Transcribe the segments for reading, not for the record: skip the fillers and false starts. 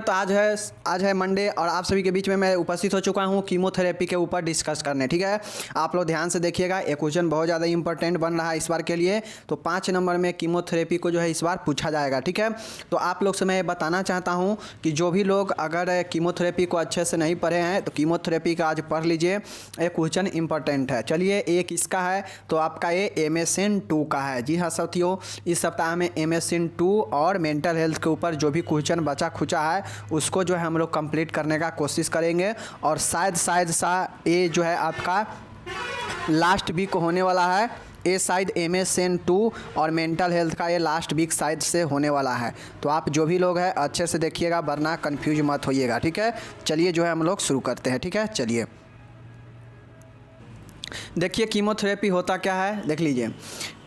तो आज है मंडे और आप सभी के बीच में मैं उपस्थित हो चुका हूं कीमोथेरेपी के ऊपर डिस्कस करने। ठीक है, आप लोग ध्यान से देखिएगा, ये क्वेश्चन बहुत ज़्यादा इंपॉर्टेंट बन रहा है इस बार के लिए। तो 5 नंबर में कीमोथेरेपी को जो है इस बार पूछा जाएगा। ठीक है, तो आप लोग से मैं बताना चाहता हूँ कि जो भी लोग अगर कीमोथेरेपी को अच्छे से नहीं पढ़े हैं तो कीमोथेरेपी का आज पढ़ लीजिए, ये क्वेश्चन इंपॉर्टेंट है। चलिए, एक इसका है तो आपका ये MSN 2 का है। जी हाँ साथियों, इस सप्ताह में MSN 2 और मेंटल हेल्थ के ऊपर जो भी क्वेश्चन बचा खुचा है उसको जो है हम लोग कंप्लीट करने का कोशिश करेंगे। और शायद ये जो है आपका लास्ट वीक होने वाला है। ये शायद MSN 2 और मेंटल हेल्थ का ये लास्ट वीक शायद से होने वाला है। तो आप जो भी लोग हैं अच्छे से देखिएगा, वरना कंफ्यूज मत होइएगा। ठीक है, चलिए जो है हम लोग शुरू करते हैं। ठीक है, चलिए देखिए कीमोथेरेपी होता क्या है, देख लीजिए।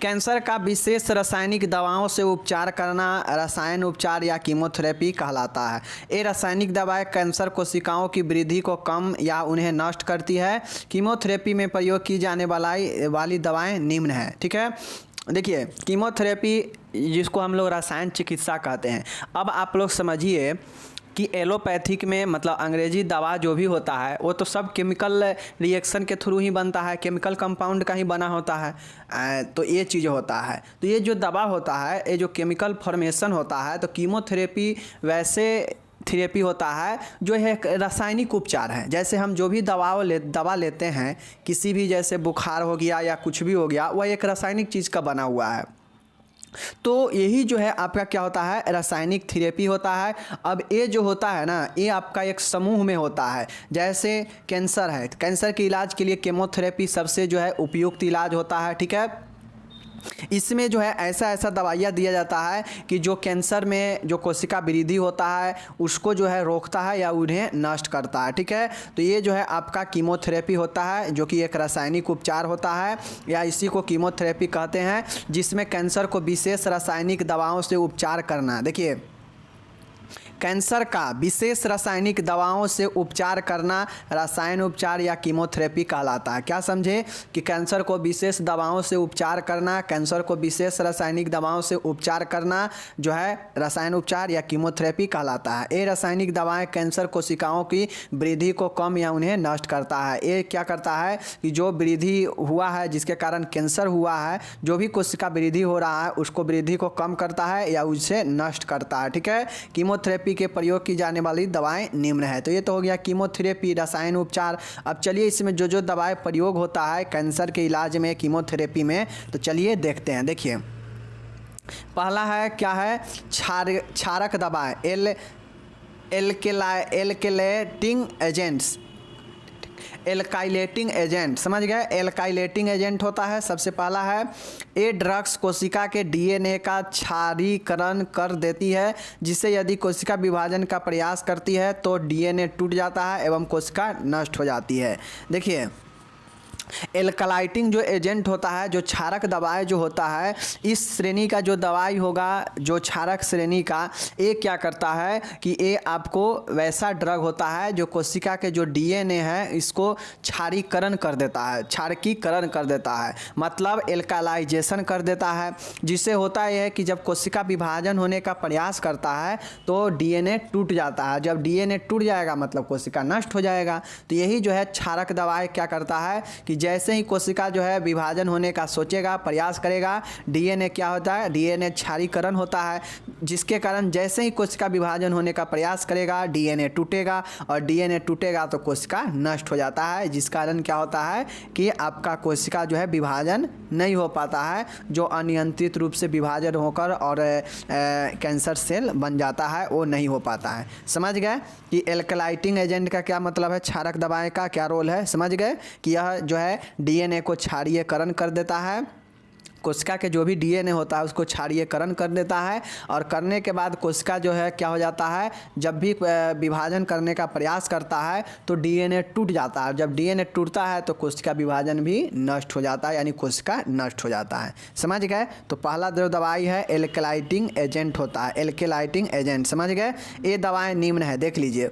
कैंसर का विशेष रासायनिक दवाओं से उपचार करना रसायन उपचार या कीमोथेरेपी कहलाता है। ये रासायनिक दवाएं कैंसर कोशिकाओं की वृद्धि को कम या उन्हें नष्ट करती है। कीमोथेरेपी में प्रयोग की जाने वाली दवाएं निम्न हैं। ठीक है, देखिए कीमोथेरेपी जिसको हम लोग रसायन चिकित्सा कहते हैं। अब आप लोग समझिए कि एलोपैथिक में मतलब अंग्रेजी दवा जो भी होता है वो तो सब केमिकल रिएक्शन के थ्रू ही बनता है, केमिकल कंपाउंड का ही बना होता है। तो ये चीज़ होता है। तो ये जो दवा होता है, ये जो केमिकल फॉर्मेशन होता है, तो कीमोथेरेपी वैसे थेरेपी होता है जो है रासायनिक उपचार है। जैसे हम जो भी दवा लेते हैं, किसी भी जैसे बुखार हो गया या कुछ भी हो गया, वह एक रासायनिक चीज़ का बना हुआ है। तो यही जो है आपका क्या होता है, रासायनिक थेरेपी होता है। अब ये जो होता है ना, ये आपका एक समूह में होता है। जैसे कैंसर है, कैंसर के इलाज के लिए कीमोथेरेपी सबसे जो है उपयुक्त इलाज होता है। ठीक है, इसमें जो है ऐसा दवाइयाँ दिया जाता है कि जो कैंसर में जो कोशिका वृद्धि होता है उसको जो है रोकता है या उन्हें नष्ट करता है। ठीक है, तो ये जो है आपका कीमोथेरेपी होता है, जो कि एक रासायनिक उपचार होता है या इसी को कीमोथेरेपी कहते हैं, जिसमें कैंसर को विशेष रासायनिक दवाओं से उपचार करना। देखिए, कैंसर का विशेष रासायनिक दवाओं से उपचार करना रसायन उपचार या कीमोथेरेपी कहलाता है। क्या समझे कि कैंसर को विशेष दवाओं से उपचार करना, कैंसर को विशेष रासायनिक दवाओं से उपचार करना जो है रसायन उपचार या कीमोथेरेपी कहलाता है। ये रासायनिक दवाएं कैंसर कोशिकाओं की वृद्धि को कम या उन्हें नष्ट करता है। ये क्या करता है कि जो वृद्धि हुआ है, जिसके कारण कैंसर हुआ है, जो भी कोशिका वृद्धि हो रहा है उसको वृद्धि को कम करता है या उसे नष्ट करता है। ठीक है, कीमोथेरेपी के प्रयोग की जाने वाली दवाएं निम्न है। तो ये तो हो गया कीमोथेरेपी, रसायन उपचार। अब चलिए इसमें जो दवाएं प्रयोग होता है कैंसर के इलाज में, कीमोथेरेपी में, तो चलिए देखते हैं। देखिए, पहला है क्या है, क्षारक दवाएं, एल्केलेटिंग एजेंट्स, एल्काइलेटिंग एजेंट, समझ गए। एल्काइलेटिंग एजेंट होता है सबसे पहला है। ये ड्रग्स कोशिका के DNA का क्षारीकरण कर देती है, जिससे यदि कोशिका विभाजन का प्रयास करती है तो DNA टूट जाता है एवं कोशिका नष्ट हो जाती है। देखिए, एल्कलाइटिंग जो एजेंट होता है, जो क्षारक दवाई जो होता है, इस श्रेणी का जो दवाई होगा, जो क्षारक श्रेणी का, ये क्या करता है कि ये आपको वैसा ड्रग होता है जो कोशिका के जो DNA है इसको क्षारीकरण कर देता है, क्षारकीकरण कर देता है, मतलब एल्कलाइजेशन कर देता है। जिससे होता है कि जब कोशिका विभाजन होने का प्रयास करता है तो DNA टूट जाता है। जब DNA टूट जाएगा मतलब कोशिका नष्ट हो जाएगा। तो यही जो है क्षारक दवाई क्या करता है कि जैसे ही कोशिका जो है विभाजन होने का सोचेगा, प्रयास करेगा, DNA क्या होता है, DNA क्षारीकरण होता है, जिसके कारण जैसे ही कोशिका विभाजन होने का प्रयास करेगा DNA टूटेगा, और DNA टूटेगा तो कोशिका नष्ट हो जाता है। जिस कारण क्या होता है कि आपका कोशिका जो है विभाजन नहीं हो पाता है, जो अनियंत्रित रूप से विभाजन होकर और कैंसर सेल बन जाता है, वो नहीं हो पाता है। समझ गए कि एल्कलाइटिंग एजेंट का क्या मतलब है, क्षारक दवाएं का क्या रोल है। समझ गए कि यह जो है DNA को क्षारीयकरण कर देता है, कोशिका के जो भी DNA होता है उसको क्षारीयकरण कर देता है, और करने के बाद कोशिका जो है क्या हो जाता है, जब भी विभाजन करने का प्रयास करता है तो DNA टूट जाता है। जब DNA टूटता है तो कोशिका विभाजन भी नष्ट हो जाता है, यानी कोशिका नष्ट हो जाता है। समझ गए। तो पहला जो दवाई है एल्कलाइटिंग एजेंट होता है, एल्कलाइटिंग एजेंट। समझ गए। ये दवाएँ निम्न है, देख लीजिए।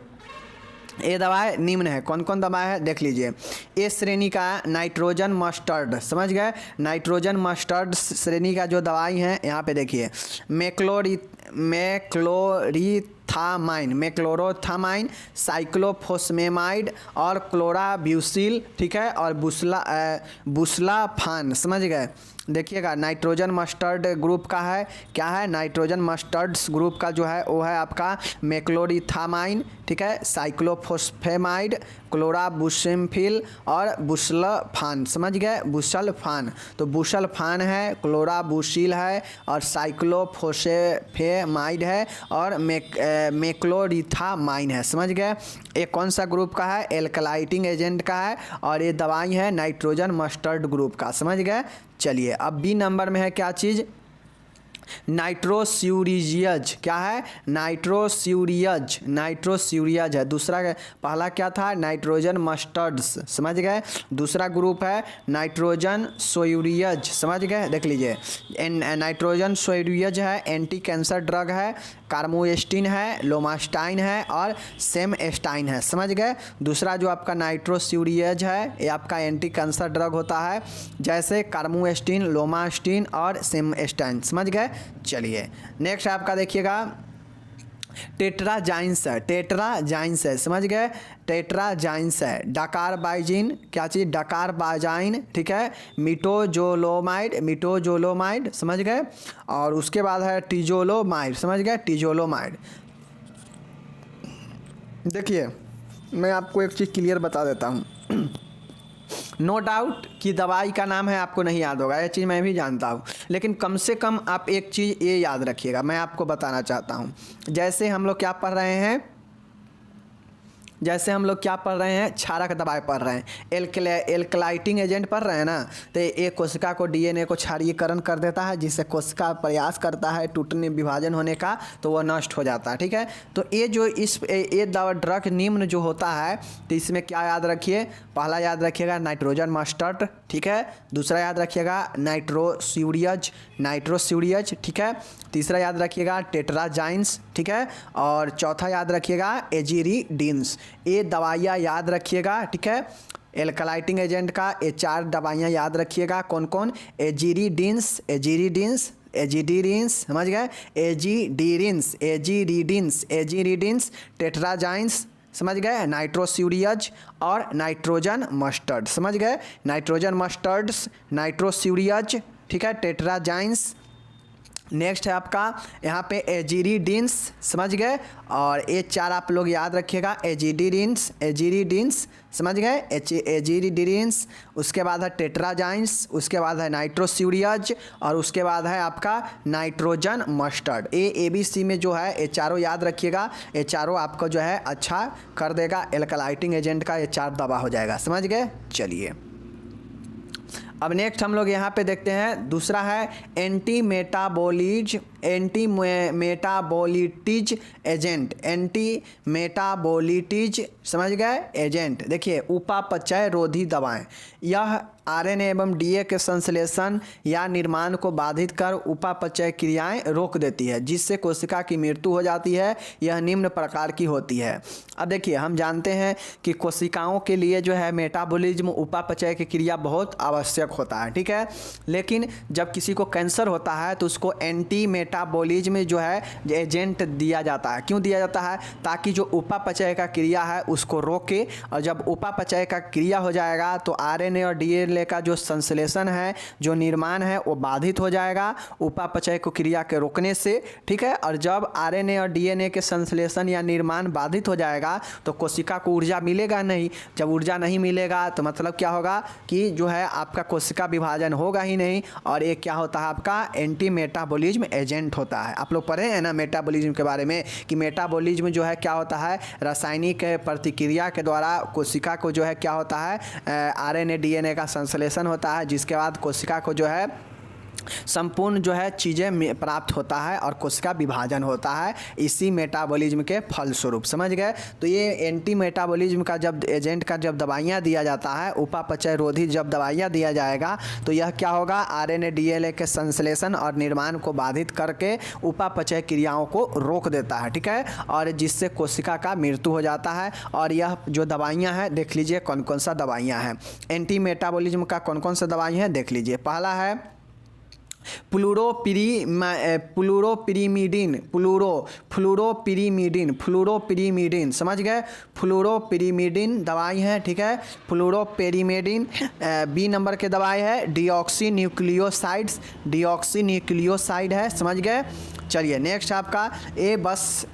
ये दवाएं निम्न है, कौन कौन दवाएं है देख लीजिए। ए श्रेणी का नाइट्रोजन मस्टर्ड, समझ गए। नाइट्रोजन मस्टर्ड श्रेणी का जो दवाई है यहाँ पे देखिए, मैक्लोरिथाम क्लोरोथामाइन में क्लोरोथामाइन, साइक्लोफोस्फेमाइड और क्लोराब्यूसिल, ठीक है, और बुसलाफान। समझ गए। देखिएगा नाइट्रोजन मस्टर्ड ग्रुप का है, क्या है, नाइट्रोजन मस्टर्ड्स ग्रुप का जो है वो है आपका मेक्लोरिथामाइन, ठीक है, साइक्लोफोस्फेमाइड, क्लोराबुसिम्फिल और बुसल्फान। समझ गए, बुसल्फान। तो बुसल्फान है, क्लोराबुसिल है और साइक्लोफोस्फेमाइड है और मेक्लोरिथामाइन है। समझ गए। ये कौन सा ग्रुप का है, एल्कलाइटिंग एजेंट का है और ये दवाई है नाइट्रोजन मस्टर्ड ग्रुप का। समझ गए। चलिए अब बी नंबर में है क्या चीज़, नाइट्रोस्यूरियज। क्या है, नाइट्रोस्यूरियज, नाइट्रोस्यूरियज है दूसरा। पहला क्या था, नाइट्रोजन मस्टर्ड्स। समझ गए। दूसरा ग्रुप है नाइट्रोजन सोयूरियज। समझ गए। देख लीजिए, नाइट्रोजन सोयूरियज है, एंटी कैंसर ड्रग है, कार्मोस्टिन है, लोमास्टाइन है और सेमस्टाइन है। समझ गए। दूसरा जो आपका नाइट्रोस्यूरियज है ये आपका एंटी कैंसर ड्रग होता है, जैसे कार्मोस्टिन, लोमास्टिन और सेमस्टाइन। समझ गए। चलिए नेक्स्ट आपका देखिएगा टेट्राजाइंस है, टेट्राजाइंस है। समझ गए। टेट्राजाइंस है, डाकारबाइजिन, क्या चीज़, डाकारबाजाइन, ठीक है, मिटोजोलोमाइड, मिटोजोलोमाइड। समझ गए। और उसके बाद है टिजोलोमाइड। समझ गए, टिजोलोमाइड। देखिए मैं आपको एक चीज़ क्लियर बता देता हूँ। नो डाउट कि दवाई का नाम है आपको नहीं याद होगा, ये चीज़ मैं भी जानता हूँ, लेकिन कम से कम आप एक चीज़ ये याद रखिएगा, मैं आपको बताना चाहता हूँ। जैसे हम लोग क्या पढ़ रहे हैं, जैसे हम लोग क्या पढ़ रहे हैं, क्षारक दवाई पढ़ रहे हैं, एल्कलाइटिंग एजेंट पढ़ रहे हैं ना, तो एक कोशिका को डीएनए को क्षारीकरण कर देता है, जिससे कोशिका प्रयास करता है टूटने विभाजन होने का, तो वह नष्ट हो जाता है। ठीक है। तो ये जो ये दवा ड्रग निम्न जो होता है, तो इसमें क्या याद रखिए, पहला याद रखिएगा नाइट्रोजन मस्टर्ड, ठीक है। दूसरा याद रखिएगा नाइट्रोस्यूरियज, ठीक है। तीसरा याद रखिएगा टेट्राजाइंस, ठीक है। और चौथा याद रखिएगा एजिरिडीन्स। ये दवाइयाँ याद रखिएगा, ठीक है। एल्कलाइटिंग एजेंट का ये 4 दवाइयाँ याद रखिएगा, कौन कौन, एजिरिडीन्स, समझ गए, एजिरिडीन्स, टेट्राजाइंस, समझ गए, नाइट्रोस्यूरियज और नाइट्रोजन मस्टर्ड। समझ गए, नाइट्रोजन मस्टर्ड्स, नाइट्रोस्यूरियज, ठीक है, टेट्राजाइंस। नेक्स्ट है आपका यहाँ पे एजिरिडीन्स। समझ गए। और ये 4 आप लोग याद रखिएगा, एजिरिडीन्स, समझ गए, एजिरिडीन्स। उसके बाद है टेट्राजाइंस, उसके बाद है नाइट्रोस्यूरियज और उसके बाद है आपका नाइट्रोजन मस्टर्ड। ABC में जो है ये चारों याद रखिएगा, ये चारों आपको जो है अच्छा कर देगा, एल्कलाइटिंग एजेंट का ये 4 दवा हो जाएगा। समझ गए। चलिए अब नेक्स्ट हम लोग यहाँ पे देखते हैं, दूसरा है एंटी मेटाबोलिटिज समझ गए एजेंट। देखिए उपापचय रोधी दवाएं, यह आरएनए एवं डीए के संश्लेषण या निर्माण को बाधित कर उपापचय क्रियाएं रोक देती है, जिससे कोशिका की मृत्यु हो जाती है। यह निम्न प्रकार की होती है। अब देखिए हम जानते हैं कि कोशिकाओं के लिए जो है मेटाबॉलिज्म, उपापचय की क्रिया बहुत आवश्यक होता है, ठीक है। लेकिन जब किसी को कैंसर होता है तो उसको एंटी मेटाबॉलिज्म जो है एजेंट दिया जाता है। क्यों दिया जाता है, ताकि जो उपापचय का क्रिया है उसको रोके, और जब उपापचय का क्रिया हो जाएगा तो आरएनए और डीएनए का जो संश्लेषण है, जो निर्माण है, वो बाधित हो जाएगा उपापचय को क्रिया के रोकने से, ठीक है। और जब आरएनए और डीएनए के संश्लेषण या निर्माण बाधित हो जाएगा तो कोशिका को ऊर्जा मिलेगा नहीं। जब ऊर्जा नहीं मिलेगा तो मतलब क्या होगा कि जो है आपका कोशिका विभाजन होगा ही नहीं, और ये क्या होता है आपका एंटी मेटाबॉलिज्म एजेंट होता है। आप लोग पढ़े हैं ना मेटाबॉलिज्म के बारे में, कि मेटाबॉलिज्म जो है क्या होता है, रासायनिक प्रतिक्रिया के द्वारा कोशिका को जो है क्या होता है, आरएनए डीएनए का संश्लेषण होता है, जिसके बाद कोशिका को जो है संपूर्ण जो है चीज़ें प्राप्त होता है और कोशिका विभाजन होता है, इसी मेटाबॉलिज्म के फलस्वरूप। समझ गए। तो ये एंटी मेटाबॉलिज्म का जब एजेंट का जब दवाइयाँ दिया जाता है, उपापचय रोधी जब दवाइयाँ दिया जाएगा, तो यह क्या होगा, आरएनए डीएनए के संश्लेषण और निर्माण को बाधित करके उपापचय क्रियाओं को रोक देता है, ठीक है, और जिससे कोशिका का मृत्यु हो जाता है। और यह जो दवाइयाँ हैं देख लीजिए कौन कौन सा दवाइयाँ हैं, एंटी मेटाबॉलिज्म का कौन कौन सा दवाई है देख लीजिए। पहला है फ्लूरोपिरीमिडीन समझ गए। फ्लूरोपिरीमिडीन दवाई है, ठीक है। फ्लूरोपिरीमिडीन। बी नंबर के दवाई है डीऑक्सी है, समझ गए। चलिए नेक्स्ट आपका ए बस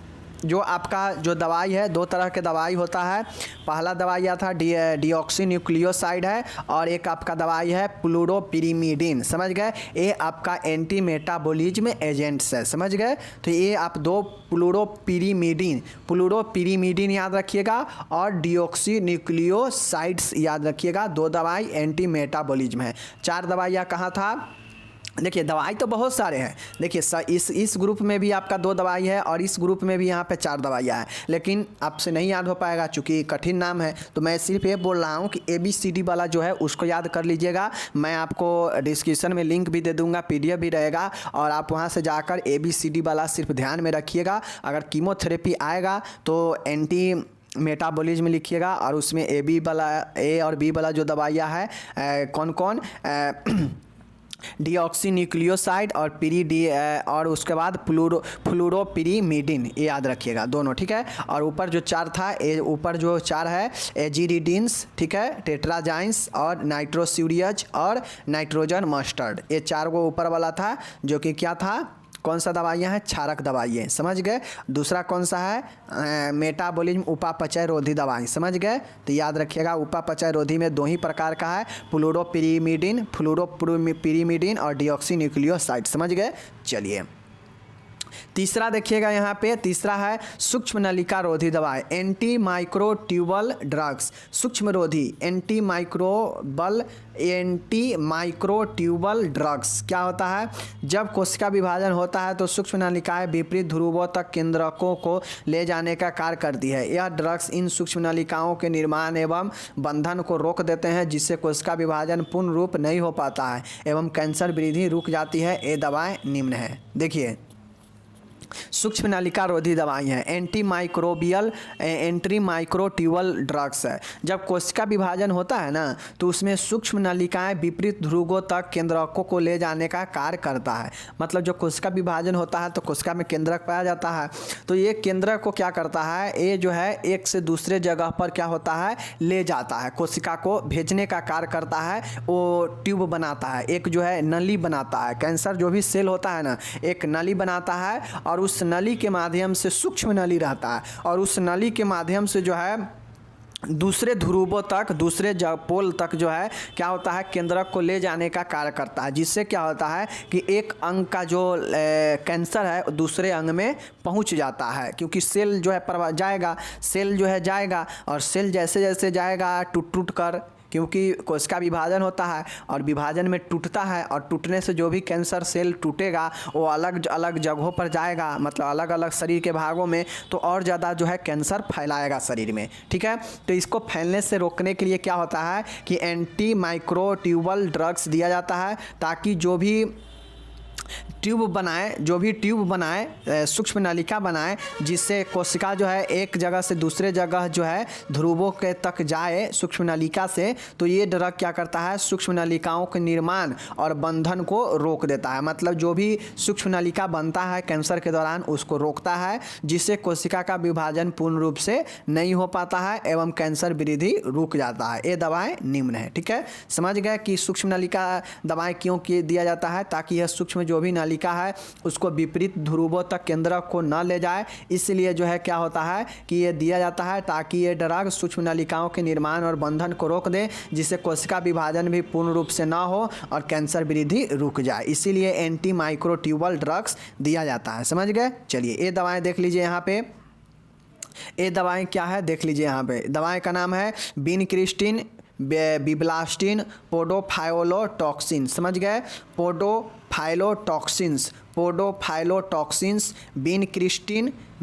जो आपका जो दवाई है, दो तरह के दवाई होता है। पहला दवाई यह था डीऑक्सीन्यूक्लियोसाइड है, और एक आपका दवाई है फ्लूरोपिरीमिडीन, समझ गए। ये आपका एंटी मेटाबॉलिज्म एजेंट्स है, समझ गए। तो ये आप दो फ्लूरोपिरीमिडीन याद रखिएगा और डीऑक्सीन्यूक्लियोसाइड्स याद रखिएगा। दो दवाई एंटी मेटाबॉलिज्म है। चार दवाइयाँ कहाँ था? देखिए दवाई तो बहुत सारे हैं। देखिए इस ग्रुप में भी आपका दो दवाई है और इस ग्रुप में भी यहाँ पे चार दवाइयाँ हैं, लेकिन आपसे नहीं याद हो पाएगा चूँकि कठिन नाम है। तो मैं सिर्फ ये बोल रहा हूँ कि ABCD वाला जो है उसको याद कर लीजिएगा। मैं आपको डिस्क्रिप्शन में लिंक भी दे दूँगा, PDF भी रहेगा, और आप वहाँ से जाकर ABCD वाला सिर्फ ध्यान में रखिएगा। अगर कीमोथेरेपी आएगा तो एंटी मेटाबॉलिज्म लिखिएगा, और उसमें A और B वाला जो दवाइयाँ है कौन कौन डीऑक्सीन्यूक्लियोसाइड और उसके बाद फ्लूरोपिरीमिडीन, ये याद रखिएगा दोनों, ठीक है। और ऊपर जो चार था, ऊपर जो चार है एजिरिडीन्स, ठीक है, टेट्राजाइंस और नाइट्रोस्यूरियज और नाइट्रोजन मस्टर्ड, ये चार को ऊपर वाला था, जो कि क्या था, कौन सा दवाइयाँ हैं? क्षारक दवाइयाँ, समझ गए। दूसरा कौन सा है? मेटाबॉलिज्म उपापचय रोधी दवाई, समझ गए। तो याद रखिएगा उपापचय रोधी में दो ही प्रकार का है, फ्लूरोपिरीमिडीन और डीऑक्सीन्यूक्लियोसाइड, समझ गए। चलिए तीसरा देखिएगा, यहाँ पे तीसरा है सूक्ष्म नलिका रोधी दवाई, एंटी माइक्रोट्यूबल ड्रग्स। सूक्ष्म रोधी एंटी माइक्रोट्यूबल ड्रग्स क्या होता है? जब कोशिका विभाजन होता है तो सूक्ष्म नलिकाएं विपरीत ध्रुवों तक केंद्रकों को ले जाने का कार्य करती है। यह ड्रग्स इन सूक्ष्म नलिकाओं के निर्माण एवं बंधन को रोक देते हैं, जिससे कोशिका विभाजन पूर्ण रूप नहीं हो पाता है एवं कैंसर वृद्धि रुक जाती है। ये दवाएं निम्न है। देखिए सूक्ष्म नलिका रोधी दवाई है, एंटी माइक्रोट्यूबल ड्रग्स है। जब कोशिका विभाजन होता है ना, तो उसमें सूक्ष्म नलिकाएं विपरीत ध्रुवों तक केंद्रकों को ले जाने का कार्य करता है। मतलब जो कोशिका विभाजन होता है तो कोशिका में केंद्रक पाया जाता है, तो ये केंद्रक को क्या करता है, ये जो है एक से दूसरे जगह पर क्या होता है, ले जाता है, कोशिका को भेजने का कार्य करता है। वो ट्यूब बनाता है, एक जो है नली बनाता है। कैंसर जो भी सेल होता है ना, एक नली बनाता है, और उस नली के माध्यम से, सूक्ष्म नली रहता है, और उस नली के माध्यम से जो है दूसरे ध्रुवों तक, दूसरे पोल तक जो है क्या होता है, केंद्रक को ले जाने का कार्य करता है। जिससे क्या होता है कि एक अंग का जो कैंसर है दूसरे अंग में पहुंच जाता है, क्योंकि सेल जो है जाएगा, सेल जो है जाएगा, और सेल जैसे जैसे जाएगा टूट कर, क्योंकि कोशिका विभाजन होता है और विभाजन में टूटता है, और टूटने से जो भी कैंसर सेल टूटेगा वो अलग अलग जगहों पर जाएगा, मतलब अलग अलग शरीर के भागों में, तो और ज़्यादा जो है कैंसर फैलाएगा शरीर में, ठीक है। तो इसको फैलने से रोकने के लिए क्या होता है कि एंटी माइक्रोट्यूबल ड्रग्स दिया जाता है, ताकि जो भी ट्यूब बनाए, सूक्ष्म नलिका बनाए, जिससे कोशिका जो है एक जगह से दूसरे जगह जो है ध्रुवों के तक जाए सूक्ष्म नलिका से। तो ये ड्रग क्या करता है, सूक्ष्म नलिकाओं के निर्माण और बंधन को रोक देता है। मतलब जो भी सूक्ष्म नलिका बनता है कैंसर के दौरान उसको रोकता है, जिससे कोशिका का विभाजन पूर्ण रूप से नहीं हो पाता है एवं कैंसर वृद्धि रुक जाता है। ये दवाएँ निम्न है, ठीक है। समझ गए कि सूक्ष्म नलिका दवाएँ क्यों दिया जाता है, ताकि यह सूक्ष्म जो भी नलिका है उसको विपरीत ध्रुवों तक केंद्रक को न ले जाए। इसलिए जो है क्या होता है कि ये दिया जाता है, ताकि ये ड्रग सूक्ष्म नलिकाओं के निर्माण और बंधन को रोक दे, जिससे कोशिका विभाजन भी पूर्ण रूप से ना हो और कैंसर वृद्धि रुक जाए। इसीलिए एंटी माइक्रोट्यूबल ड्रग्स दिया जाता है, समझ गए। चलिए ये दवाएं देख लीजिए, यहाँ पे ये दवाएं क्या है देख लीजिए। यहाँ पे दवाएं का नाम है विनक्रिस्टिन, बिब्लास्टिन, पोडोफाइलोटॉक्सिन, समझ गए। पोडोफाइलोटॉक्सिन्स,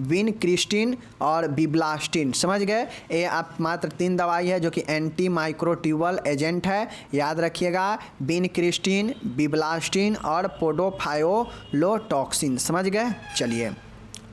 विनक्रिस्टिन और बिब्लास्टिन, समझ गए। ये आप मात्र 3 दवाई है जो कि एंटी माइक्रोट्यूबल एजेंट है, याद रखिएगा। विनक्रिस्टिन, बिब्लास्टिन और पोडोफाइलोटॉक्सिन, समझ गए। चलिए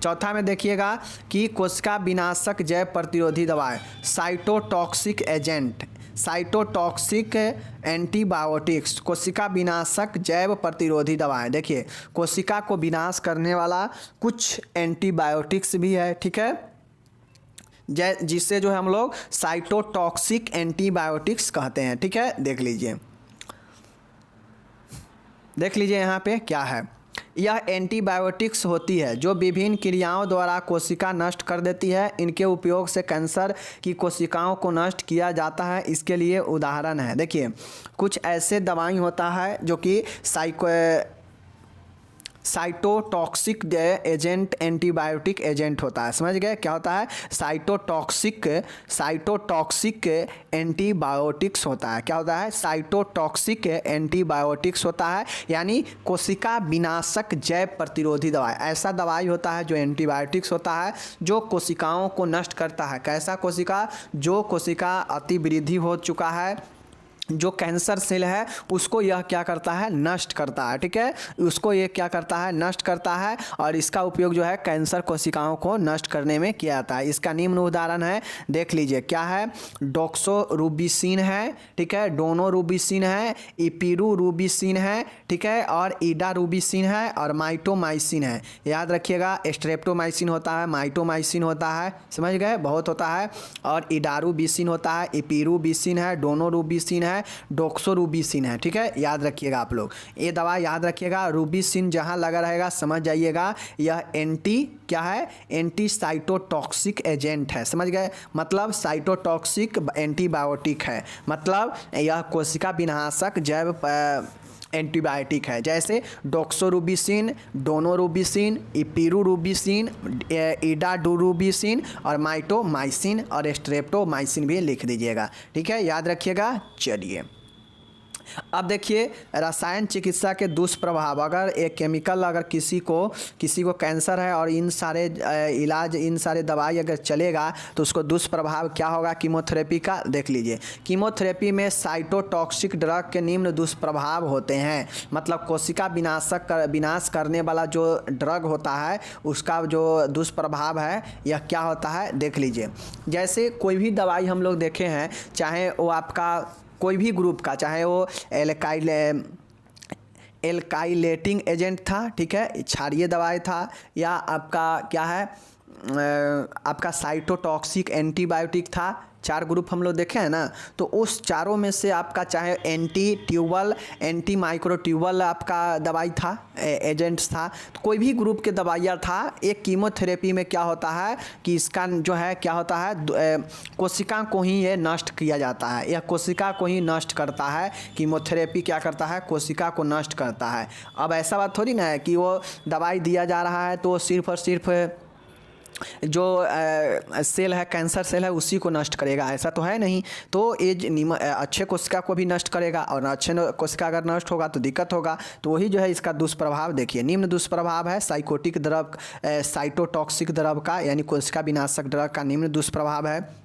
चौथा में देखिएगा कि कोशिका विनाशक जैव प्रतिरोधी दवाएं, साइटोटॉक्सिक एजेंट, साइटोटॉक्सिक एंटीबायोटिक्स, कोशिका विनाशक जैव प्रतिरोधी दवाएं। देखिए कोशिका को विनाश करने वाला कुछ एंटीबायोटिक्स भी है, ठीक है, जिससे जो है हम लोग साइटोटॉक्सिक एंटीबायोटिक्स कहते हैं, ठीक है। देख लीजिए यहाँ पे क्या है। यह एंटीबायोटिक्स होती है जो विभिन्न क्रियाओं द्वारा कोशिका नष्ट कर देती है। इनके उपयोग से कैंसर की कोशिकाओं को नष्ट किया जाता है। इसके लिए उदाहरण है, देखिए कुछ ऐसे दवाई होता है जो कि साइटोटॉक्सिक एजेंट एंटीबायोटिक एजेंट होता है। समझ गए क्या होता है? साइटोटॉक्सिक एंटीबायोटिक्स होता है। क्या होता है? साइटोटॉक्सिक एंटीबायोटिक्स होता है, यानी कोशिका विनाशक जैव प्रतिरोधी दवाई। ऐसा दवाई होता है जो एंटीबायोटिक्स होता है, जो कोशिकाओं को नष्ट करता है। कैसा कोशिका? जो कोशिका अतिवृद्धि हो चुका है, जो कैंसर सेल है उसको यह क्या करता है? नष्ट करता है, ठीक है। उसको ये क्या करता है? नष्ट करता है। और इसका उपयोग जो है कैंसर कोशिकाओं को नष्ट करने में किया जाता है। इसका निम्न उदाहरण है, देख लीजिए क्या है। डॉक्सोरूबिसिन है, ठीक है, डोनोरूबिसिन है, इपिरुबिसिन है, ठीक है, और इडारूबिसिन है, और माइटोमाइसिन है। याद रखिएगा, स्ट्रेप्टोमाइसिन होता है, माइटोमाइसिन होता है, समझ गए, बहुत होता है, और इडारूबिसिन होता है, इपिरुबिसिन है, डोनोरूबिसिन है, डॉक्सोरूबिसिन है, ठीक है। याद रखिएगा आप लोग, ये दवा याद रखिएगा। रूबिसिन जहां लगा रहेगा समझ जाइएगा यह क्या है? एंटी साइटोटॉक्सिक एजेंट है, समझ गए। मतलब साइटोटॉक्सिक एंटीबायोटिक है, मतलब यह कोशिका विनाशक जैव एंटीबायोटिक है। जैसे डॉक्सोरूबिसिन, डोनोरूबिसिन, इपिरुबिसिन, इडाडूरूबिसिन और माइटोमाइसिन और स्ट्रेप्टोमाइसिन भी लिख दीजिएगा, ठीक है, याद रखिएगा। चलिए अब देखिए रसायन चिकित्सा के दुष्प्रभाव। अगर एक केमिकल, अगर किसी को कैंसर है और इन सारे इलाज, इन सारे दवाई अगर चलेगा तो उसको दुष्प्रभाव क्या होगा कीमोथेरेपी का? देख लीजिए, कीमोथेरेपी में साइटोटॉक्सिक ड्रग के निम्न दुष्प्रभाव होते हैं। मतलब कोशिका विनाश करने वाला जो ड्रग होता है उसका जो दुष्प्रभाव है यह क्या होता है? देख लीजिए, जैसे कोई भी दवाई हम लोग देखे हैं, चाहे वो आपका कोई भी ग्रुप का, चाहे वो एल्काइलेटिंग एजेंट था, ठीक है, क्षारीय दवाई था, या आपका क्या है, आपका साइटोटॉक्सिक एंटीबायोटिक था। 4 ग्रुप हम लोग देखे हैं ना, तो उस चारों में से आपका चाहे एंटी ट्यूबल, एंटी माइक्रोट्यूबल आपका दवाई था, एजेंट्स था, तो कोई भी ग्रुप के दवाइयाँ था। एक कीमोथेरेपी में क्या होता है कि इसका जो है क्या होता है, कोशिका को ही ये नष्ट किया जाता है, यह कोशिका को ही नष्ट करता है। कीमोथेरेपी क्या करता है? कोशिका को नष्ट करता है। अब ऐसा बात थोड़ी ना है कि वो दवाई दिया जा रहा है तो सिर्फ और सिर्फ जो सेल है, कैंसर सेल है, उसी को नष्ट करेगा, ऐसा तो है नहीं। तो ये अच्छे कोशिका को भी नष्ट करेगा, और अच्छे कोशिका अगर नष्ट होगा तो दिक्कत होगा। तो वही जो है इसका दुष्प्रभाव देखिए। निम्न दुष्प्रभाव है साइकोटिक द्रव, साइटोटॉक्सिक द्रव का, यानी कोशिका विनाशक द्रव का निम्न दुष्प्रभाव है।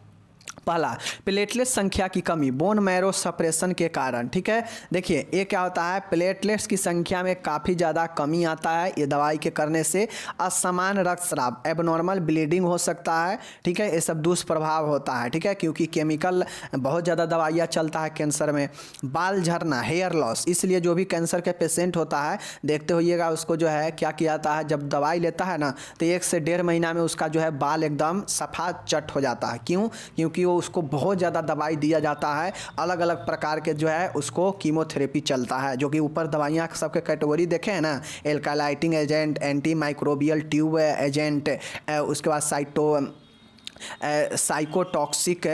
पहला, प्लेटलेट संख्या की कमी, बोन मैरो सप्रेशन के कारण, ठीक है। देखिए ये क्या होता है, प्लेटलेट्स की संख्या में काफ़ी ज़्यादा कमी आता है ये दवाई के करने से। असमान रक्तस्राव, एबनॉर्मल ब्लीडिंग हो सकता है, ठीक है, ये सब दुष्प्रभाव होता है, ठीक है, क्योंकि केमिकल बहुत ज़्यादा दवाइयाँ चलता है कैंसर में। बाल झड़ना, हेयर लॉस, इसलिए जो भी कैंसर के पेशेंट होता है, देखते होइएगा उसको जो है क्या किया जाता है, जब दवाई लेता है ना तो 1 से 1.5 महीना में उसका जो है बाल एकदम सफ़ा चट हो जाता है। क्यों? क्योंकि उसको बहुत ज़्यादा दवाई दिया जाता है, अलग अलग प्रकार के जो है उसको कीमोथेरेपी चलता है, जो कि ऊपर दवाइयाँ सबके कैटेगरी देखे हैं ना, alkylating agent, anti microbial tube agent, उसके बाद साइटोटॉक्सिक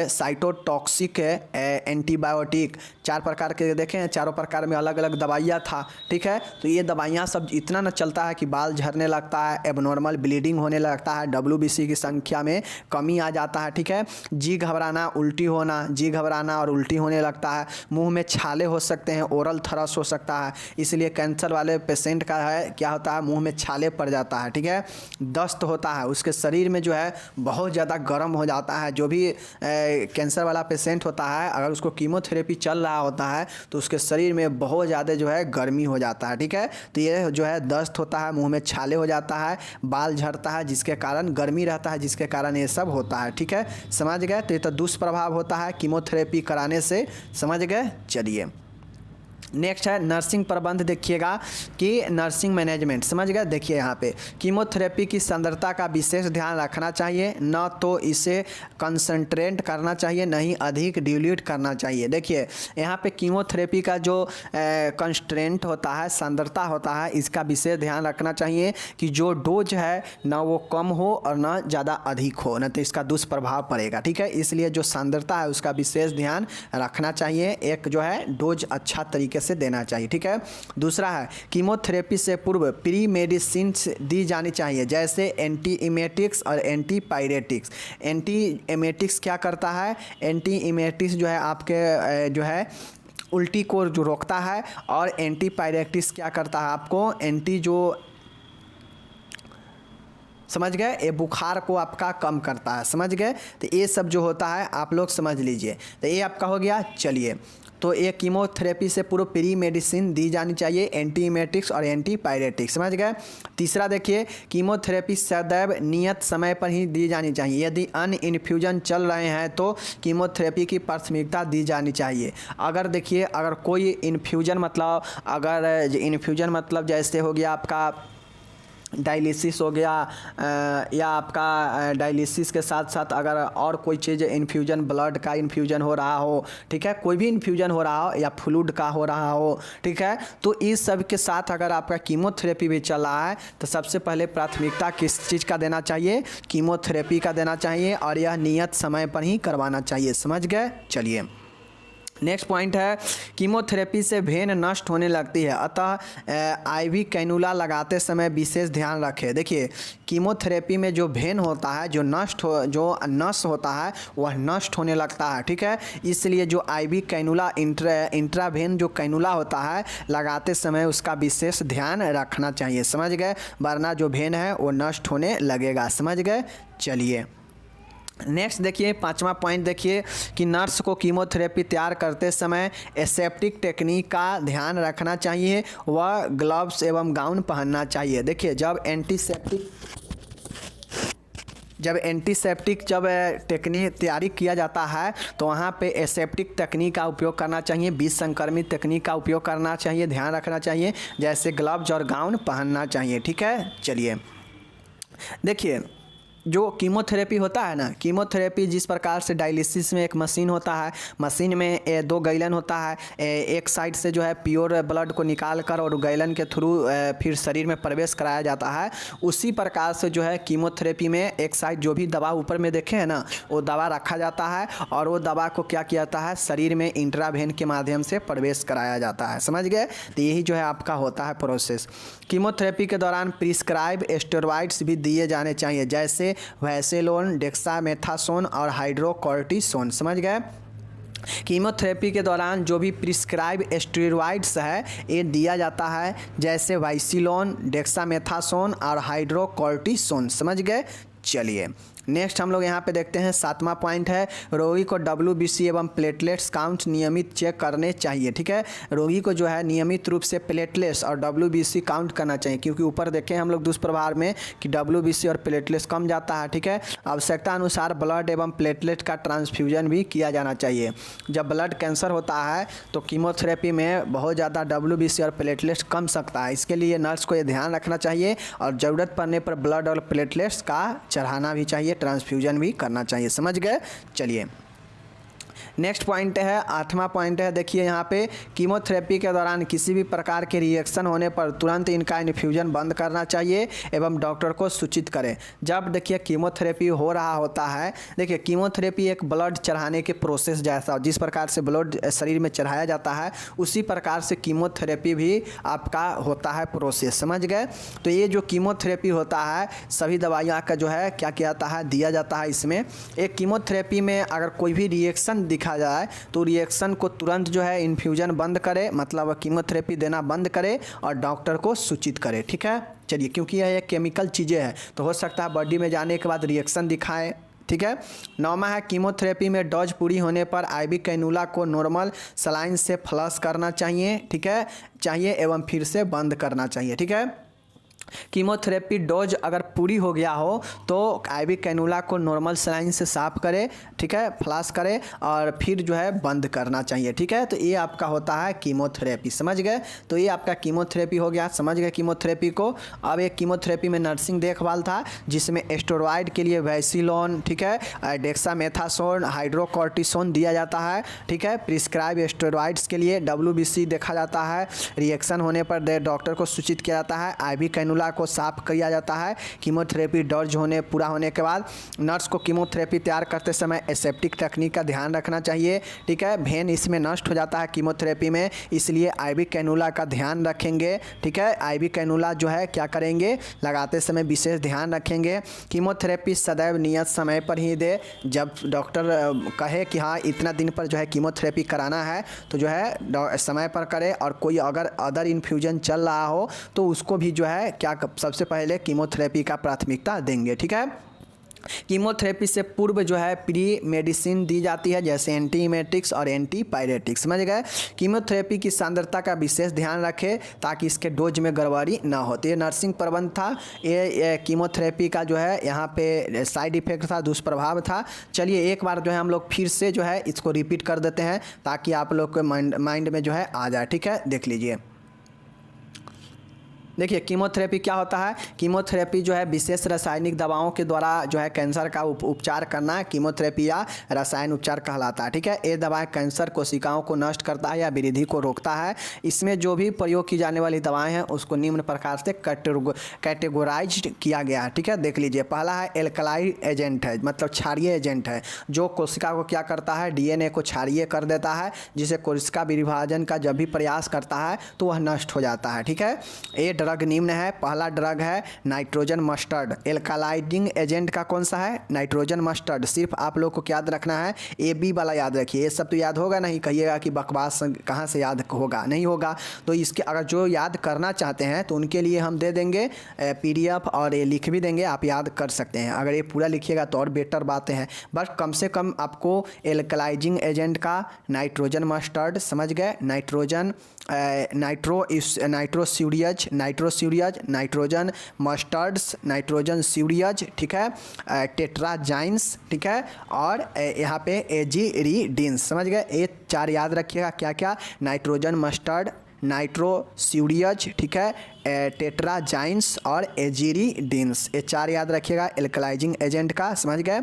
एंटीबायोटिक, 4 प्रकार के देखे हैं, चारों प्रकार में अलग अलग दवाइयाँ था, ठीक है। तो ये दवाइयाँ सब इतना न चलता है कि बाल झड़ने लगता है, एबनॉर्मल ब्लीडिंग होने लगता है, WBC की संख्या में कमी आ जाता है, ठीक है। जी घबराना, उल्टी होना, जी घबराना और उल्टी होने लगता है, मुंह में छाले हो सकते हैं, ओरल थ्रस हो सकता है। इसलिए कैंसर वाले पेशेंट का है क्या होता है, मुँह में छाले पड़ जाता है, ठीक है। दस्त होता है, उसके शरीर में जो है बहुत ज़्यादा गर्म हो जाता है। जो भी कैंसर वाला पेशेंट होता है, अगर उसको कीमोथेरेपी चल रहा होता है तो उसके शरीर में बहुत ज़्यादा जो है गर्मी हो जाता है, ठीक है। तो ये जो है दस्त होता है, मुंह में छाले हो जाता है, बाल झड़ता है, जिसके कारण गर्मी रहता है, जिसके कारण ये सब होता है, ठीक है। समझ गए। तो ये तो दुष्प्रभाव होता है कीमोथेरेपी कराने से, समझ गए। चलिए नेक्स्ट है नर्सिंग प्रबंध। देखिएगा कि नर्सिंग मैनेजमेंट, समझ गए। देखिए यहाँ पे कीमोथेरेपी की सांद्रता का विशेष ध्यान रखना चाहिए, न तो इसे कंसंट्रेट करना चाहिए, न ही अधिक डिल्यूट करना चाहिए। देखिए यहाँ पे कीमोथेरेपी का जो कंस्ट्रेंट होता है, सांद्रता होता है, इसका विशेष ध्यान रखना चाहिए कि जो डोज है ना वो कम हो और ना ज़्यादा अधिक हो, न तो इसका दुष्प्रभाव पड़ेगा, ठीक है। इसलिए जो सांद्रता है उसका विशेष ध्यान रखना चाहिए। एक जो है डोज अच्छा तरीके से देना चाहिए, ठीक है। दूसरा है कीमोथेरेपी से पूर्व प्री मेडिसिन दी जानी चाहिए, जैसे एंटी इमेटिक्स और एंटी पायरेटिक्स। एंटी इमेटिक्स क्या करता है? एंटी इमेटिक्स जो है आपके जो है उल्टी को जो रोकता है, और एंटी पायरेटिक्स क्या करता है? आपको एंटी जो, समझ गए, ये बुखार को आपका कम करता है, समझ गए। तो ये सब जो होता है आप लोग समझ लीजिए। तो ये आपका हो गया। चलिए तो ये कीमोथेरेपी से पूर्व प्री मेडिसिन दी जानी चाहिए, एंटीइमेटिक्स और एंटीपायरेटिक्स, समझ गए। तीसरा देखिए कीमोथेरेपी सदैव नियत समय पर ही दी जानी चाहिए। यदि अन्य इन्फ्यूजन चल रहे हैं तो कीमोथेरेपी की प्राथमिकता दी जानी चाहिए। अगर देखिए अगर कोई इन्फ्यूजन मतलब जैसे हो गया आपका डायलिसिस हो गया, या आपका डायलिसिस के साथ साथ अगर और कोई चीज़ इन्फ्यूजन, ब्लड का इन्फ्यूजन हो रहा हो, ठीक है, कोई भी इन्फ्यूजन हो रहा हो या फ्लूइड का हो रहा हो, ठीक है, तो इस सब के साथ अगर आपका कीमोथेरेपी भी चल रहा है तो सबसे पहले प्राथमिकता किस चीज़ का देना चाहिए? कीमोथेरेपी का देना चाहिए, और यह नियत समय पर ही करवाना चाहिए, समझ गए। चलिए नेक्स्ट पॉइंट है कीमोथेरेपी से भेन नष्ट होने लगती है, अतः आईवी कैनुला लगाते समय विशेष ध्यान रखें। देखिए कीमोथेरेपी में जो भेन होता है, जो नस होता है वह नष्ट होने लगता है, ठीक है। इसलिए जो आईवी कैनुला इंट्रावेन जो कैनुला होता है लगाते समय उसका विशेष ध्यान रखना चाहिए, समझ गए, वरना जो भेन है वो नष्ट होने लगेगा, समझ गए। चलिए नेक्स्ट देखिए पांचवा पॉइंट देखिए कि नर्स को कीमोथेरेपी तैयार करते समय एसेप्टिक टेक्निक का ध्यान रखना चाहिए, वह ग्लव्स एवं गाउन पहनना चाहिए। देखिए जब एंटीसेप्टिक टेक्निक तैयारी किया जाता है तो वहाँ पे एसेप्टिक तकनीक का उपयोग करना चाहिए, बीज संक्रमित तकनीक का उपयोग करना चाहिए, ध्यान रखना चाहिए, जैसे ग्लव्स और गाउन पहनना चाहिए, ठीक है। चलिए देखिए जो कीमोथेरेपी होता है ना, कीमोथेरेपी जिस प्रकार से डायलिसिस में एक मशीन होता है, मशीन में 2 गैलन होता है, एक साइड से जो है प्योर ब्लड को निकाल कर और गैलन के थ्रू फिर शरीर में प्रवेश कराया जाता है, उसी प्रकार से जो है कीमोथेरेपी में एक साइड जो भी दवा ऊपर में देखे हैं ना, वो दवा रखा जाता है और वो दवा को क्या किया जाता है, शरीर में इंट्रावेन के माध्यम से प्रवेश कराया जाता है, समझ गए। तो यही जो है आपका होता है प्रोसेस। कीमोथेरेपी के दौरान प्रिस्क्राइब स्टेरॉइड्स भी दिए जाने चाहिए, जैसे वैसेलोन, डेक्सामेथासोन और हाइड्रोकॉर्टिसोन, समझ गए। कीमोथेरेपी के दौरान जो भी प्रिस्क्राइब स्टेरॉइड्स है ये दिया जाता है, जैसे वाइसिलोन, डेक्सामेथासोन और हाइड्रोकॉर्टिसोन, समझ गए। चलिए नेक्स्ट हम लोग यहाँ पे देखते हैं 7वां पॉइंट है रोगी को WBC एवं प्लेटलेट्स काउंट नियमित चेक करने चाहिए, ठीक है। रोगी को जो है नियमित रूप से प्लेटलेट्स और WBC काउंट करना चाहिए, क्योंकि ऊपर देखें हम लोग दुष्प्रभाव में कि WBC और प्लेटलेट्स कम जाता है, ठीक है। आवश्यकता अनुसार ब्लड एवं प्लेटलेट का ट्रांसफ्यूजन भी किया जाना चाहिए। जब ब्लड कैंसर होता है तो कीमोथेरेपी में बहुत ज़्यादा WBC और प्लेटलेट्स कम सकता है, इसके लिए नर्स को ये ध्यान रखना चाहिए और ज़रूरत पड़ने पर ब्लड और प्लेटलेट्स का चढ़ाना भी चाहिए, ट्रांसफ्यूजन भी करना चाहिए, समझ गए। चलिए नेक्स्ट पॉइंट है 8वां पॉइंट है, देखिए यहाँ पे कीमोथेरेपी के दौरान किसी भी प्रकार के रिएक्शन होने पर तुरंत इनका इन्फ्यूजन बंद करना चाहिए एवं डॉक्टर को सूचित करें। जब देखिए कीमोथेरेपी हो रहा होता है, देखिए कीमोथेरेपी एक ब्लड चढ़ाने के प्रोसेस जैसा, जिस प्रकार से ब्लड शरीर में चढ़ाया जाता है उसी प्रकार से कीमोथेरेपी भी आपका होता है प्रोसेस, समझ गए। तो ये जो कीमोथेरेपी होता है सभी दवाइयाँ का जो है क्या किया जाता है, दिया जाता है। इसमें एक कीमोथेरेपी में अगर कोई भी रिएक्शन दिखा जाए तो रिएक्शन को तुरंत जो है इन्फ्यूजन बंद करे, मतलब कीमोथेरेपी देना बंद करे और डॉक्टर को सूचित करे, ठीक है। चलिए क्योंकि यह एक केमिकल चीज़ें हैं तो हो सकता है बॉडी में जाने के बाद रिएक्शन दिखाएं, ठीक है। 9वां है कीमोथेरेपी में डोज पूरी होने पर आईवी कैनुला को नॉर्मल सलाइन से फ्लश करना चाहिए, ठीक है, एवं फिर से बंद करना चाहिए, ठीक है। कीमोथेरेपी डोज अगर पूरी हो गया हो तो आईवी कैनुला को नॉर्मल सलाइन से साफ करें, ठीक है, फ्लश करें और फिर जो है बंद करना चाहिए, ठीक है। तो ये आपका होता है कीमोथेरेपी, समझ गए। तो ये आपका कीमोथेरेपी हो गया, समझ गए कीमोथेरेपी को। अब एक कीमोथेरेपी में नर्सिंग देखभाल था जिसमें स्टेरॉइड के लिए वैसिलोन, ठीक है, डेक्सामेथासोन, हाइड्रोकॉर्टिसोन दिया जाता है, ठीक है। प्रिस्क्राइब स्टेरॉइड्स के लिए WBC देखा जाता है। रिएक्शन होने पर डॉक्टर को सूचित किया जाता है। आईवी कैनुला को साफ किया जाता है। कीमोथेरेपी डोज पूरा होने के बाद नर्स को कीमोथेरेपी तैयार करते समय एसेप्टिक टेक्निक का ध्यान रखना चाहिए, ठीक है। भेन इसमें नष्ट हो जाता है कीमोथेरेपी में, इसलिए आईवी कैनुला का ध्यान रखेंगे, ठीक है। आईवी कैनुला जो है क्या करेंगे, लगाते समय विशेष ध्यान रखेंगे। कीमोथेरेपी सदैव नियत समय पर ही दे। जब डॉक्टर कहे कि हाँ इतना दिन पर जो है कीमोथेरेपी कराना है तो जो है समय पर करे, और कोई अगर अदर इन्फ्यूजन चल रहा हो तो उसको भी जो है क्या सबसे पहले कीमोथेरेपी का प्राथमिकता देंगे, ठीक है। कीमोथेरेपी से पूर्व जो है प्री मेडिसिन दी जाती है, जैसे एंटीएमेटिक्स और एंटीपायरेटिक्स, समझ गए। कीमोथेरेपी की सांद्रता का विशेष ध्यान रखें ताकि इसके डोज में गड़बड़ी ना हो। तो ये नर्सिंग प्रबंध था। ये कीमोथेरेपी का जो है यहाँ पे साइड इफेक्ट था, दुष्प्रभाव था। चलिए एक बार जो है हम लोग फिर से जो है इसको रिपीट कर देते हैं ताकि आप लोग के माइंड में जो है आ जाए, ठीक है। देख लीजिए, देखिए कीमोथेरेपी क्या होता है। कीमोथेरेपी जो है विशेष रासायनिक दवाओं के द्वारा जो है कैंसर का उपचार करना कीमोथेरेपी या रसायन उपचार कहलाता है, ठीक है। ये दवाएं कैंसर कोशिकाओं को नष्ट करता है या वृद्धि को रोकता है। इसमें जो भी प्रयोग की जाने वाली दवाएं हैं उसको निम्न प्रकार से कैटेगोराइज किया गया है, ठीक है। देख लीजिए, पहला है एल्कलाइन एजेंट है, मतलब क्षारीय एजेंट है, जो कोशिका को क्या करता है, DNA को क्षारीय कर देता है, जिसे कोशिका विभाजन का जब भी प्रयास करता है तो वह नष्ट हो जाता है, ठीक है। ये ड्रग निम्न है। पहला ड्रग है नाइट्रोजन मस्टर्ड। एल्कलाइजिंग एजेंट का कौन सा है, नाइट्रोजन मस्टर्ड। सिर्फ आप लोग को याद रखना है, AB वाला याद रखिए, ये सब तो याद होगा नहीं, कहिएगा कि बकवास कहाँ से याद होगा, नहीं होगा। तो इसके अगर जो याद करना चाहते हैं तो उनके लिए हम दे देंगे PDF और ये लिख भी देंगे, आप याद कर सकते हैं। अगर ये पूरा लिखिएगा तो और बेटर बातें हैं। बस कम से कम आपको एल्कलाइजिंग एजेंट का नाइट्रोजन मस्टर्ड, समझ गए, नाइट्रोजन नाइट्रोस्यूरियज, नाइट्रोजन मस्टर्ड्स, नाइट्रोजन स्यूरियज, ठीक है, टेट्राजाइंस, ठीक है, और यहाँ पे एजिरिडीन्स, समझ गए। ये 4 याद रखिएगा, क्या क्या, नाइट्रोजन मस्टर्ड, नाइट्रोस्यूरियज, ठीक है, टेट्राजाइंस और एजिरिडीन्स, ये 4 याद रखिएगा एल्कलाइजिंग एजेंट का, समझ गए।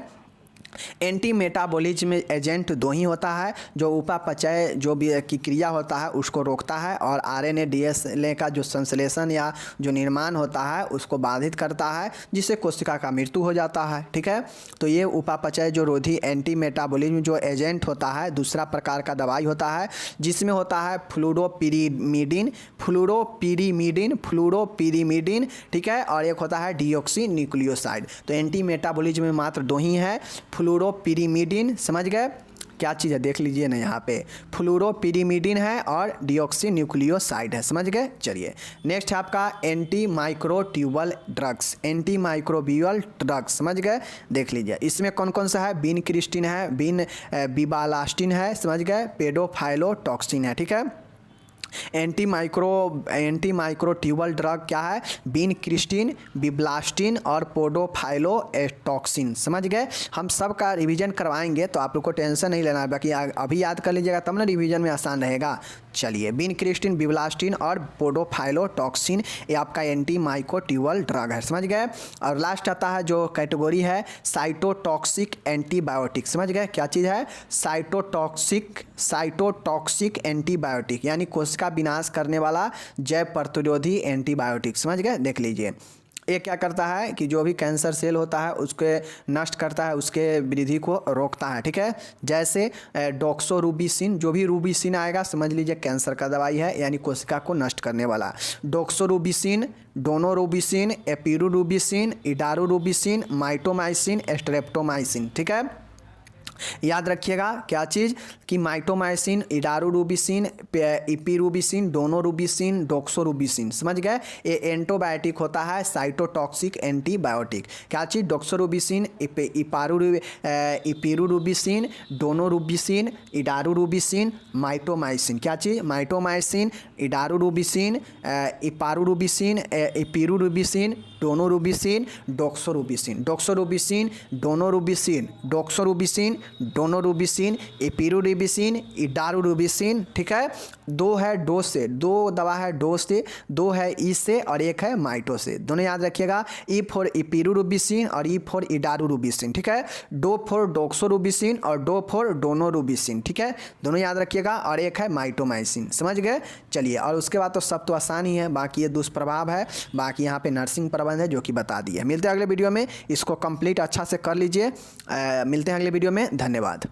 एंटी मेटाबॉलिज्म एजेंट 2 ही होता है, जो उपापचय जो भी की क्रिया होता है उसको रोकता है, और RNA DNA का जो संश्लेषण या जो निर्माण होता है उसको बाधित करता है, जिससे कोशिका का मृत्यु हो जाता है, ठीक है। तो ये उपापचय जो रोधी एंटी मेटाबॉलिज्म जो एजेंट होता है, दूसरा प्रकार का दवाई होता है, जिसमें होता है फ्लूरोपिरीमिडीन, ठीक है, और एक होता है डिऑक्सीन्यूक्लियोसाइड। तो एंटी मेटाबॉलिज्म में मात्र 2 ही है, फ्लूरोपिरीमिडीन, समझ गए, क्या चीज़ है देख लीजिए ना, यहाँ पे फ्लूरोपिरीमिडीन है और डिऑक्सीन्यूक्लियोसाइड है, समझ गए। चलिए नेक्स्ट है आपका anti microtubule drugs, anti microbial drugs, समझ गए। देख लीजिए इसमें कौन कौन सा है, बीनक्रिस्टिन है, बिबालास्टिन है, समझ गए, पेडोफाइलोटॉक्सिन है, ठीक है। एंटी माइक्रोट्यूबल ड्रग क्या है, बीनक्रिस्टिन, बिब्लास्टिन और पोडोफाइलोटॉक्सिन, समझ गए। हम सब का रिवीजन करवाएंगे तो आप लोग को टेंशन नहीं लेना है, बाकी अभी याद कर लीजिएगा तब ना रिवीजन में आसान रहेगा। चलिए बीनक्रिस्टिन, बिब्लास्टिन और पोडोफाइलोटॉक्सिन ये आपका एंटी माइक्रोट्यूबल ड्रग है, समझ गए। और लास्ट आता है जो कैटेगरी है साइटोटॉक्सिक एंटीबायोटिक, समझ गए, क्या चीज़ है, साइटोटॉक्सिक एंटीबायोटिक, यानी कोशिका विनाश करने वाला जैव प्रतिरोधी एंटीबायोटिक, समझ गए। देख लीजिए ये क्या करता है कि जो भी कैंसर सेल होता है उसके नष्ट करता है, उसके वृद्धि को रोकता है, ठीक है। जैसे डॉक्सोरूबिसिन, जो भी रूबिसिन आएगा समझ लीजिए कैंसर का दवाई है, यानी कोशिका को नष्ट करने वाला। डॉक्सोरूबिसिन, डोनोरूबिसिन, एपिरोरूबिसिन, इडारोरूबिसिन, माइटोमाइसिन, स्ट्रेप्टोमाइसिन, ठीक है। याद रखिएगा क्या चीज़ कि माइटोमाइसिन, इडारोरूबिसिन, इपिरूबिसिन, डोनोरूबिसिन, डॉक्सोरूबिसिन, समझ गए। ये एंटीबायोटिक होता है, साइटोटॉक्सिक एंटीबायोटिक। क्या चीज़? Doxorubicin, इपिरूबिसिन, डोनोरूबिसिन, इडारोरूबिसिन, mitomycin. क्या चीज़? Mitomycin, इडारोरूबिसिन, इपारूबिसिन, इपिरूबिसिन, डोनोरूबिसिन, doxorubicin. Doxorubicin, डोनोरूबिसिन, doxorubicin, डोनोरूबिसिन, इपिरूबिसिन, इडारोरूबिसिन। ठीक है, दो है डोज से, दो दवा है डोज से, दो है ई से और एक है माइटो से। दोनों याद रखिएगा, ई फॉर इपिरूबिसिन और ई फॉर इडारोरूबिसिन। ठीक है, डो फॉर डॉक्सोरूबिसिन और डो फॉर डोनोरूबिसिन। ठीक है, दोनों याद रखिएगा, और एक है माइटोमाइसिन। समझ गए। चलिए, और उसके बाद तो सब तो आसान ही है, बाकी ये दुष्प्रभाव है, बाकी यहाँ पे नर्सिंग प्रबंध है जो कि बता दिए। मिलते हैं अगले वीडियो में, इसको कंप्लीट अच्छा से कर लीजिए। मिलते हैं अगले वीडियो में, धन्यवाद।